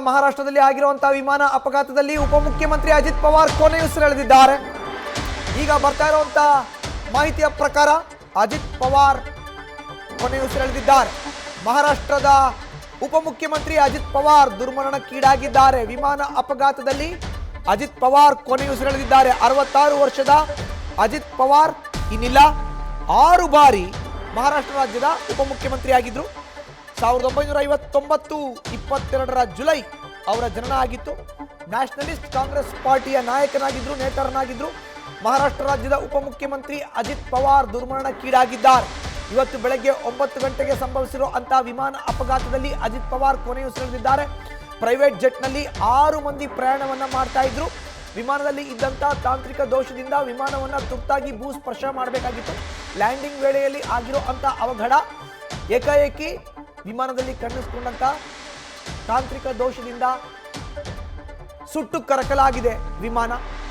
ಮಹಾರಾಷ್ಟ್ರದಲ್ಲಿ ಆಗಿರುವಂತಹ ವಿಮಾನ ಅಪಘಾತದಲ್ಲಿ ಉಪಮುಖ್ಯಮಂತ್ರಿ ಅಜಿತ್ ಪವಾರ್ ಕೊನೆಯುಸಿರೆಳೆದಿದ್ದಾರೆ. ಈಗ ಬರ್ತಾ ಇರುವಂತಹ ಮಾಹಿತಿಯ ಪ್ರಕಾರ ಅಜಿತ್ ಪವಾರ್ ಕೊನೆಯುಸಿರೆಳೆದಿದ್ದಾರೆ. ಮಹಾರಾಷ್ಟ್ರದ ಉಪಮುಖ್ಯಮಂತ್ರಿ ಅಜಿತ್ ಪವಾರ್ ದುರ್ಮರಣಕ್ಕೀಡಾಗಿದ್ದಾರೆ. ವಿಮಾನ ಅಪಘಾತದಲ್ಲಿ ಅಜಿತ್ ಪವಾರ್ ಕೊನೆಯುಸಿರೆಳೆದಿದ್ದಾರೆ. 66 ವರ್ಷದ ಅಜಿತ್ ಪವಾರ್ ಇನ್ನಿಲ್ಲ. 6 ಬಾರಿ ಮಹಾರಾಷ್ಟ್ರ ರಾಜ್ಯದ ಉಪಮುಖ್ಯಮಂತ್ರಿಯಾಗಿದ್ದರು. 1959 22 ಜುಲೈ ಅವರ ಜನನ ಆಗಿತ್ತು. ನ್ಯಾಷನಲಿಸ್ಟ್ ಕಾಂಗ್ರೆಸ್ ಪಾರ್ಟಿಯ ನಾಯಕನಾಗಿದ್ರು, ನೇತಾರನಾಗಿದ್ರು. ಮಹಾರಾಷ್ಟ್ರ ರಾಜ್ಯದ ಉಪಮುಖ್ಯಮಂತ್ರಿ ಅಜಿತ್ ಪವಾರ್ ದುರ್ಮರಣಕ್ಕೀಡಾಗಿದ್ದಾರೆ. ಇವತ್ತು ಬೆಳಗ್ಗೆ 9 ಗಂಟೆಗೆ ಸಂಭವಿಸಿರುವಂತಹ ವಿಮಾನ ಅಪಘಾತದಲ್ಲಿ ಅಜಿತ್ ಪವಾರ್ ಕೊನೆಯುಸಿರೆಳೆದಿದ್ದಾರೆ. ಪ್ರೈವೇಟ್ ಜೆಟ್ನಲ್ಲಿ 6 ಮಂದಿ ಪ್ರಯಾಣವನ್ನ ಮಾಡ್ತಾ ಇದ್ರು. ವಿಮಾನದಲ್ಲಿ ಇದ್ದಂತಹ ತಾಂತ್ರಿಕ ದೋಷದಿಂದ ವಿಮಾನವನ್ನ ತುರ್ತಾಗಿ ಭೂಸ್ಪರ್ಶ ಮಾಡಬೇಕಾಗಿತ್ತು. ಲ್ಯಾಂಡಿಂಗ್ ವೇಳೆಯಲ್ಲಿ ಆಗಿರುವಂತಹ ಅವಘಡ ಏಕಾಏಕಿ ವಿಮಾನದಲ್ಲಿ ಕಾಣಿಸಿಕೊಂಡಂತ ತಾಂತ್ರಿಕ ದೋಷದಿಂದ ಸುಟ್ಟು ಕರಕಲಾಗಿದೆ.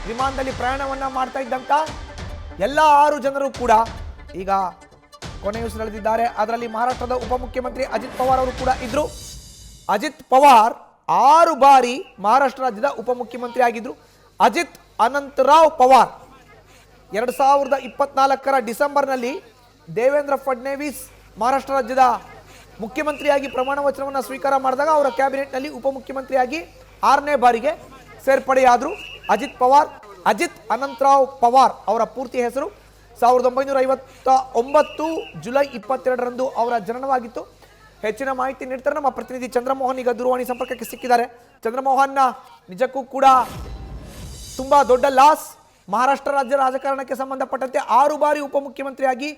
ವಿಮಾನದಲ್ಲಿ ಪ್ರಯಾಣವನ್ನ ಮಾಡ್ತಾ ಇದ್ದಂತ ಎಲ್ಲ 6 ಜನರು ಕೂಡ ಈಗ ಕೊನೆಯುಸಿರೆಳೆದಿದ್ದಾರೆ. ಅದರಲ್ಲಿ ಮಹಾರಾಷ್ಟ್ರದ ಉಪಮುಖ್ಯಮಂತ್ರಿ ಅಜಿತ್ ಪವಾರ್ ಅವರು ಕೂಡ ಇದ್ರು. ಅಜಿತ್ ಪವಾರ್ 6 ಬಾರಿ ಮಹಾರಾಷ್ಟ್ರ ರಾಜ್ಯದ ಉಪಮುಖ್ಯಮಂತ್ರಿ ಆಗಿದ್ರು. ಅಜಿತ್ ಅನಂತರಾವ್ ಪವಾರ್ 2024 ಡಿಸೆಂಬರ್ನಲ್ಲಿ ದೇವೇಂದ್ರ ಫಡ್ನವೀಸ್ ಮಹಾರಾಷ್ಟ್ರ ರಾಜ್ಯದ ಮುಖ್ಯಮಂತ್ರಿಯಾಗಿ ಪ್ರಮಾಣ ವಚನವನ್ನು ಸ್ವೀಕಾರ ಮಾಡಿದಾಗ ಅವರ ಕ್ಯಾಬಿನೆಟ್ನಲ್ಲಿ ಉಪಮುಖ್ಯಮಂತ್ರಿಯಾಗಿ 6ನೇ ಬಾರಿಗೆ ಸೇರ್ಪಡೆಯಾದರು. ಅಜಿತ್ ಅನಂತರಾವ್ ಪವಾರ್ ಅವರ ಪೂರ್ತಿ ಹೆಸರು. 1959 ಜುಲೈ 22 ಅವರ ಜನನವಾಗಿತ್ತು. ಹೆಚ್ಚಿನ ಮಾಹಿತಿ ನೀಡ್ತಾರೆ ನಮ್ಮ ಪ್ರತಿನಿಧಿ ಚಂದ್ರಮೋಹನ್. ಈಗ ದೂರವಾಣಿ ಸಂಪರ್ಕಕ್ಕೆ ಸಿಕ್ಕಿದ್ದಾರೆ. ಚಂದ್ರಮೋಹನ್, ನಿಜಕ್ಕೂ ಕೂಡ ತುಂಬಾ ದೊಡ್ಡ ಲಾಸ್. ಮಹಾರಾಷ್ಟ್ರ ರಾಜ್ಯ ರಾಜಕಾರಣಕ್ಕೆ ಸಂಬಂಧಪಟ್ಟಂತೆ 6 ಬಾರಿ ಉಪಮುಖ್ಯಮಂತ್ರಿಯಾಗಿ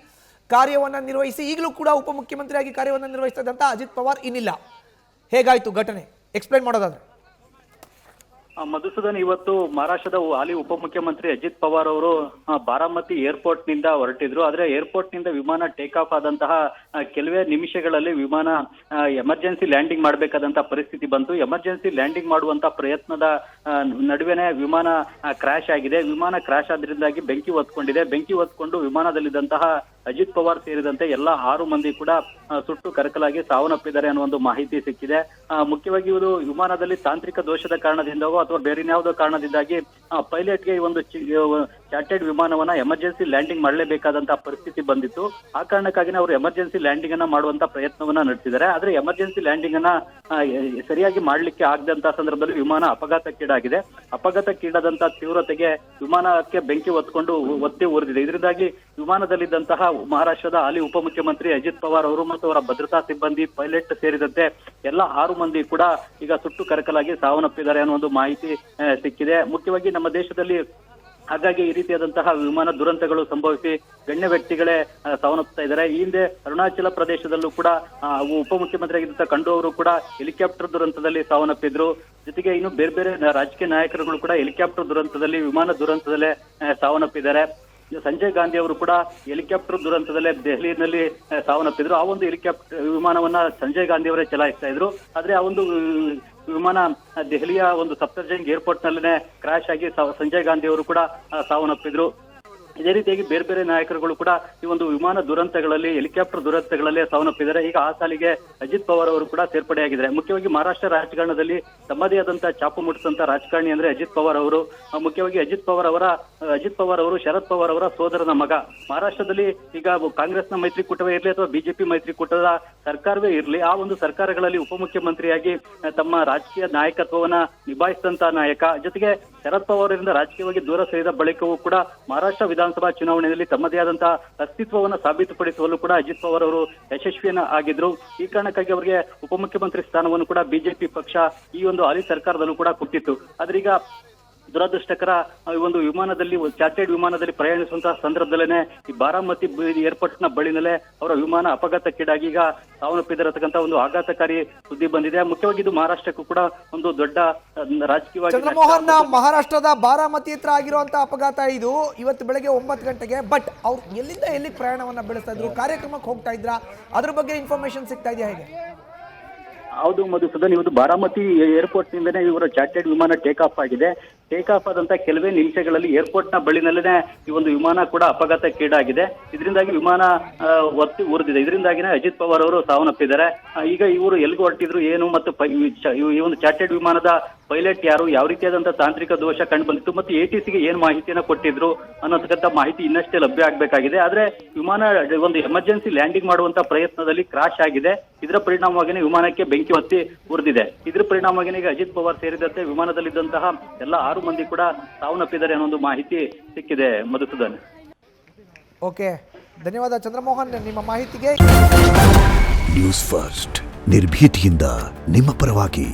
ಕಾರ್ಯವನ್ನು ನಿರ್ವಹಿಸಿ ಈಗಲೂ ಕೂಡ ಉಪಮುಖ್ಯಮಂತ್ರಿಯಾಗಿ ಕಾರ್ಯವನ್ನು ನಿರ್ವಹಿಸ್ತಾ ಇದ್ದಂತ ಅಜಿತ್ ಪವಾರ್ ಇನ್ನಿಲ್ಲ. ಹೇಗಾಯ್ತು ಘಟನೆ, ಎಕ್ಸ್ಪ್ಲೈನ್ ಮಾಡೋದಾದ್ರೆ? ಮಧುಸೂದನ್, ಇವತ್ತು ಮಹಾರಾಷ್ಟ್ರದ ಹಾಲಿ ಉಪಮುಖ್ಯಮಂತ್ರಿ ಅಜಿತ್ ಪವಾರ್ ಅವರು ಬಾರಾಮತಿ ಏರ್ಪೋರ್ಟ್ ನಿಂದ ಹೊರಟಿದ್ರು. ಆದ್ರೆ ಏರ್ಪೋರ್ಟ್ ನಿಂದ ವಿಮಾನ ಟೇಕ್ ಆಫ್ ಆದಂತಹ ಕೆಲವೇ ನಿಮಿಷಗಳಲ್ಲಿ ವಿಮಾನ ಎಮರ್ಜೆನ್ಸಿ ಲ್ಯಾಂಡಿಂಗ್ ಮಾಡಬೇಕಾದಂತಹ ಪರಿಸ್ಥಿತಿ ಬಂತು. ಎಮರ್ಜೆನ್ಸಿ ಲ್ಯಾಂಡಿಂಗ್ ಮಾಡುವಂತ ಪ್ರಯತ್ನದ ನಡುವೆನೆ ವಿಮಾನ ಕ್ರಾಶ್ ಆಗಿದೆ. ವಿಮಾನ ಕ್ರಾಶ್ ಆದ್ರಿಂದಾಗಿ ಬೆಂಕಿ ಹೊತ್ಕೊಂಡಿದೆ. ಬೆಂಕಿ ಹೊತ್ಕೊಂಡು ವಿಮಾನದಲ್ಲಿದ್ದಂತಹ ಅಜಿತ್ ಪವಾರ್ ಸೇರಿದಂತೆ ಎಲ್ಲ 6 ಮಂದಿ ಕೂಡ ಸುಟ್ಟು ಕರಕಲಾಗಿ ಸಾವನ್ನಪ್ಪಿದ್ದಾರೆ ಅನ್ನೋ ಒಂದು ಮಾಹಿತಿ ಸಿಕ್ಕಿದೆ. ಮುಖ್ಯವಾಗಿ ಇವರು ವಿಮಾನದಲ್ಲಿ ತಾಂತ್ರಿಕ ದೋಷದ ಕಾರಣದಿಂದವೋ ಅಥವಾ ಬೇರೆ ಯಾವುದೋ ಕಾರಣದಿಂದಾಗಿ ಪೈಲಟ್ಗೆ ಈ ಒಂದು ಚಾರ್ಟೆಡ್ ವಿಮಾನವನ್ನ ಎಮರ್ಜೆನ್ಸಿ ಲ್ಯಾಂಡಿಂಗ್ ಮಾಡಲೇಬೇಕಾದಂತಹ ಪರಿಸ್ಥಿತಿ ಬಂದಿತ್ತು. ಆ ಕಾರಣಕ್ಕಾಗಿನೇ ಅವರು ಎಮರ್ಜೆನ್ಸಿ ಲ್ಯಾಂಡಿಂಗ್ ಅನ್ನ ಮಾಡುವಂತ ಪ್ರಯತ್ನವನ್ನ ನಡೆಸಿದ್ದಾರೆ. ಆದ್ರೆ ಎಮರ್ಜೆನ್ಸಿ ಲ್ಯಾಂಡಿಂಗ್ ಅನ್ನ ಸರಿಯಾಗಿ ಮಾಡ್ಲಿಕ್ಕೆ ಆಗದಂತಹ ಸಂದರ್ಭದಲ್ಲಿ ವಿಮಾನ ಅಪಘಾತಕ್ಕೀಡಾಗಿದೆ. ಅಪಘಾತಕ್ಕೀಡಾದಂತ ತೀವ್ರತೆಗೆ ವಿಮಾನಕ್ಕೆ ಬೆಂಕಿ ಒತ್ತಿ ಉರಿದಿದೆ. ಇದರಿಂದಾಗಿ ವಿಮಾನದಲ್ಲಿದ್ದಂತಹ ಮಹಾರಾಷ್ಟ್ರದ ಹಾಲಿ ಉಪಮುಖ್ಯಮಂತ್ರಿ ಅಜಿತ್ ಪವಾರ್ ಅವರು ಮತ್ತು ಅವರ ಭದ್ರತಾ ಸಿಬ್ಬಂದಿ, ಪೈಲಟ್ ಸೇರಿದಂತೆ ಎಲ್ಲ 6 ಮಂದಿ ಕೂಡ ಈಗ ಸುಟ್ಟು ಕರಕಲಾಗಿ ಸಾವನ್ನಪ್ಪಿದ್ದಾರೆ ಅನ್ನೋ ಒಂದು ಮಾಹಿತಿ ಸಿಕ್ಕಿದೆ. ಮುಖ್ಯವಾಗಿ ನಮ್ಮ ದೇಶದಲ್ಲಿ ಹಾಗಾಗಿ ಈ ರೀತಿಯಾದಂತಹ ವಿಮಾನ ದುರಂತಗಳು ಸಂಭವಿಸಿ ಗಣ್ಯ ವ್ಯಕ್ತಿಗಳೇ ಸಾವನ್ನಪ್ಪುತ್ತಾ ಇದ್ದಾರೆ. ಈ ಹಿಂದೆ ಅರುಣಾಚಲ ಪ್ರದೇಶದಲ್ಲೂ ಕೂಡ ಉಪಮುಖ್ಯಮಂತ್ರಿ ಆಗಿದ್ದಂತ ಖಂಡು ಅವರು ಕೂಡ ಹೆಲಿಕಾಪ್ಟರ್ ದುರಂತದಲ್ಲಿ ಸಾವನ್ನಪ್ಪಿದ್ರು. ಜೊತೆಗೆ ಇನ್ನು ಬೇರೆ ಬೇರೆ ರಾಜಕೀಯ ನಾಯಕರುಗಳು ಕೂಡ ಹೆಲಿಕಾಪ್ಟರ್ ದುರಂತದಲ್ಲಿ, ವಿಮಾನ ದುರಂತದಲ್ಲೇ ಸಾವನ್ನಪ್ಪಿದ್ದಾರೆ. ಸಂಜಯ್ ಗಾಂಧಿ ಅವರು ಕೂಡ ಹೆಲಿಕಾಪ್ಟರ್ ದುರಂತದಲ್ಲೇ ದೆಹಲಿಯಲ್ಲಿ ಸಾವನ್ನಪ್ಪಿದ್ರು. ಆ ಒಂದು ಹೆಲಿಕಾಪ್ಟರ್ ವಿಮಾನವನ್ನ ಸಂಜಯ್ ಗಾಂಧಿ ಅವರೇ ಚಲಾಯಿಸ್ತಾ ಇದ್ರು. ಆದ್ರೆ ಆ ಒಂದು ವಿಮಾನ ದೆಹಲಿಯ ಒಂದು ಸಫ್ದರ್ಜಂಗ್ ಏರ್ಪೋರ್ಟ್ ನಲ್ಲೇ ಕ್ರಾಶ್ ಆಗಿ ಸಂಜಯ್ ಗಾಂಧಿ ಅವರು ಕೂಡ ಸಾವನ್ನಪ್ಪಿದ್ರು. ಇದೇ ರೀತಿಯಾಗಿ ಬೇರೆ ಬೇರೆ ನಾಯಕರುಗಳು ಕೂಡ ಈ ಒಂದು ವಿಮಾನ ದುರಂತಗಳಲ್ಲಿ, ಹೆಲಿಕಾಪ್ಟರ್ ದುರಂತಗಳಲ್ಲೇ ಸಾವನ್ನಪ್ಪಿದ್ದಾರೆ. ಈಗ ಆ ಸಾಲಿಗೆ ಅಜಿತ್ ಪವಾರ್ ಅವರು ಕೂಡ ಸೇರ್ಪಡೆಯಾಗಿದ್ದಾರೆ. ಮುಖ್ಯವಾಗಿ ಮಹಾರಾಷ್ಟ್ರ ರಾಜಕಾರಣದಲ್ಲಿ ತಮ್ಮದೇ ಆದಂತಹ ಚಾಪು ಮುಟ್ಟಿಸಂತ ರಾಜಕಾರಣಿ ಅಂದ್ರೆ ಅಜಿತ್ ಪವಾರ್ ಅವರು. ಮುಖ್ಯವಾಗಿ ಅಜಿತ್ ಪವಾರ್ ಅವರು ಶರದ್ ಪವಾರ್ ಅವರ ಸೋದರನ ಮಗ. ಮಹಾರಾಷ್ಟ್ರದಲ್ಲಿ ಈಗ ಕಾಂಗ್ರೆಸ್ನ ಮೈತ್ರಿಕೂಟವೇ ಇರಲಿ ಅಥವಾ ಬಿಜೆಪಿ ಮೈತ್ರಿಕೂಟದ ಸರ್ಕಾರವೇ ಇರಲಿ, ಆ ಒಂದು ಸರ್ಕಾರಗಳಲ್ಲಿ ಉಪಮುಖ್ಯಮಂತ್ರಿಯಾಗಿ ತಮ್ಮ ರಾಜಕೀಯ ನಾಯಕತ್ವವನ್ನ ನಿಭಾಯಿಸಿದಂತ ನಾಯಕ. ಜೊತೆಗೆ ಶರದ್ ಪವಾರ್ ಅವರಿಂದ ರಾಜಕೀಯವಾಗಿ ದೂರ ಸರಿದ ಬಳಿಕವೂ ಕೂಡ ಮಹಾರಾಷ್ಟ್ರ ವಿಧಾನಸಭಾ ಚುನಾವಣೆಯಲ್ಲಿ ತಮ್ಮದೇ ಆದಂತಹ ಅಸ್ತಿತ್ವವನ್ನು ಸಾಬೀತುಪಡಿಸುವಲ್ಲೂ ಕೂಡ ಅಜಿತ್ ಪವಾರ್ ಅವರು ಯಶಸ್ವಿಯನ್ನ ಆಗಿದ್ರು. ಈ ಕಾರಣಕ್ಕಾಗಿ ಅವರಿಗೆ ಉಪಮುಖ್ಯಮಂತ್ರಿ ಸ್ಥಾನವನ್ನು ಕೂಡ ಬಿಜೆಪಿ ಪಕ್ಷ ಈ ಒಂದು ಹಾಲಿ ಸರ್ಕಾರದಲ್ಲೂ ಕೂಡ ಕೊಟ್ಟಿತ್ತು. ಆದ್ರೆ ಈಗ ದುರದೃಷ್ಟಕರ ಈ ಒಂದು ವಿಮಾನದಲ್ಲಿ, ಚಾರ್ಟೆಡ್ ವಿಮಾನದಲ್ಲಿ ಪ್ರಯಾಣಿಸುವಂತಹ ಸಂದರ್ಭದಲ್ಲೇ ಈ ಬಾರಾಮತಿ ಏರ್ಪೋರ್ಟ್ ನ ಬಳಿನಲ್ಲೇ ಅವರ ವಿಮಾನ ಅಪಘಾತಕ್ಕೀಡಾಗಿ ಈಗ ಸಾವನ್ನಪ್ಪಿದಿರತಕ್ಕಂತ ಒಂದು ಆಘಾತಕಾರಿ ಸುದ್ದಿ ಬಂದಿದೆ. ಮುಖ್ಯವಾಗಿ ಇದು ಮಹಾರಾಷ್ಟ್ರಕ್ಕೂ ಕೂಡ ಒಂದು ದೊಡ್ಡ ರಾಜಕೀಯವಾಗಿ. ಚಂದ್ರಮೋಹನ್, ಮಹಾರಾಷ್ಟ್ರದ ಬಾರಾಮತಿ ಹತ್ರ ಆಗಿರುವಂತಹ ಅಪಘಾತ ಇದು. ಇವತ್ತು ಬೆಳಗ್ಗೆ 9 ಗಂಟೆಗೆ. ಬಟ್ ಅವ್ರು ಎಲ್ಲಿಂದ ಎಲ್ಲಿಗೆ ಪ್ರಯಾಣವನ್ನ ಬೆಳೆಸ್ತಾ ಇದ್ರು, ಕಾರ್ಯಕ್ರಮಕ್ಕೆ ಹೋಗ್ತಾ ಇದ್ರ, ಅದ್ರ ಬಗ್ಗೆ ಇನ್ಫಾರ್ಮೇಶನ್ ಸಿಗ್ತಾ ಇದೆಯಾ ಹೇಗೆ? ಹೌದು ಮಧುಸೂದನ್, ಇವತ್ತು ಬಾರಾಮತಿ ಏರ್ಪೋರ್ಟ್ ನಿಂದನೇ ಇವರ ಚಾರ್ಟೆಡ್ ವಿಮಾನ ಟೇಕ್ ಆಫ್ ಆಗಿದೆ. ಟೇಕ್ ಆಫ್ ಆದಂತ ಕೆಲವೇ ನಿಮಿಷಗಳಲ್ಲಿ ಏರ್ಪೋರ್ಟ್ ನ ಬಳಿನಲ್ಲೇ ಈ ಒಂದು ವಿಮಾನ ಕೂಡ ಅಪಘಾತಕ್ಕೀಡಾಗಿದೆ. ಇದರಿಂದಾಗಿ ವಿಮಾನ ಒತ್ತಿ ಉರಿದಿದೆ. ಇದರಿಂದಾಗಿನೇ ಅಜಿತ್ ಪವಾರ್ ಅವರು ಸಾವನ್ನಪ್ಪಿದ್ದಾರೆ. ಈಗ ಇವರು ಎಲ್ಲಿಗೆ ಹೊರಟಿದ್ರು ಏನು ಮತ್ತು ಈ ಒಂದು ಚಾರ್ಟೆಡ್ ವಿಮಾನದ ಪೈಲಟ್ ಯಾರು, ಯಾವ ರೀತಿಯಾದಂತಹ ತಾಂತ್ರಿಕ ದೋಷ ಕಂಡು ಬಂದಿತ್ತು ಮತ್ತು ATCಗೆ ಏನ್ ಮಾಹಿತಿಯನ್ನ ಕೊಟ್ಟಿದ್ರು ಅನ್ನೋತಕ್ಕಂಥ ಮಾಹಿತಿ ಇನ್ನಷ್ಟೇ ಲಭ್ಯ ಆಗ್ಬೇಕಾಗಿದೆ. ಆದ್ರೆ ವಿಮಾನ ಒಂದು ಎಮರ್ಜೆನ್ಸಿ ಲ್ಯಾಂಡಿಂಗ್ ಮಾಡುವಂತ ಪ್ರಯತ್ನದಲ್ಲಿ ಕ್ರಾಶ್ ಆಗಿದೆ. ಇದರ ಪರಿಣಾಮವಾಗಿನೇ ವಿಮಾನಕ್ಕೆ ಬೆಂಕಿ ಹೊತ್ತಿ ಉರಿದಿದೆ. ಇದರ ಪರಿಣಾಮವಾಗಿನೇ ಈಗ ಅಜಿತ್ ಪವಾರ್ ಸೇರಿದಂತೆ ವಿಮಾನದಲ್ಲಿದ್ದಂತಹ ಎಲ್ಲ 6 ಮಂದಿ ಕೂಡ ಸಾವನ್ನಪ್ಪಿದ್ದಾರೆ ಅನ್ನೋ ಒಂದು ಮಾಹಿತಿ ಸಿಕ್ಕಿದೆ ಮಧುಸೂದನ್. ಓಕೆ, ಧನ್ಯವಾದ ಚಂದ್ರಮೋಹನ್ ನಿಮ್ಮ ಮಾಹಿತಿಗೆ. ನ್ಯೂಸ್ ಫಸ್ಟ್ ನಿರ್ಭೀತಿಯಿಂದ ನಿಮ್ಮ ಪರವಾಗಿ.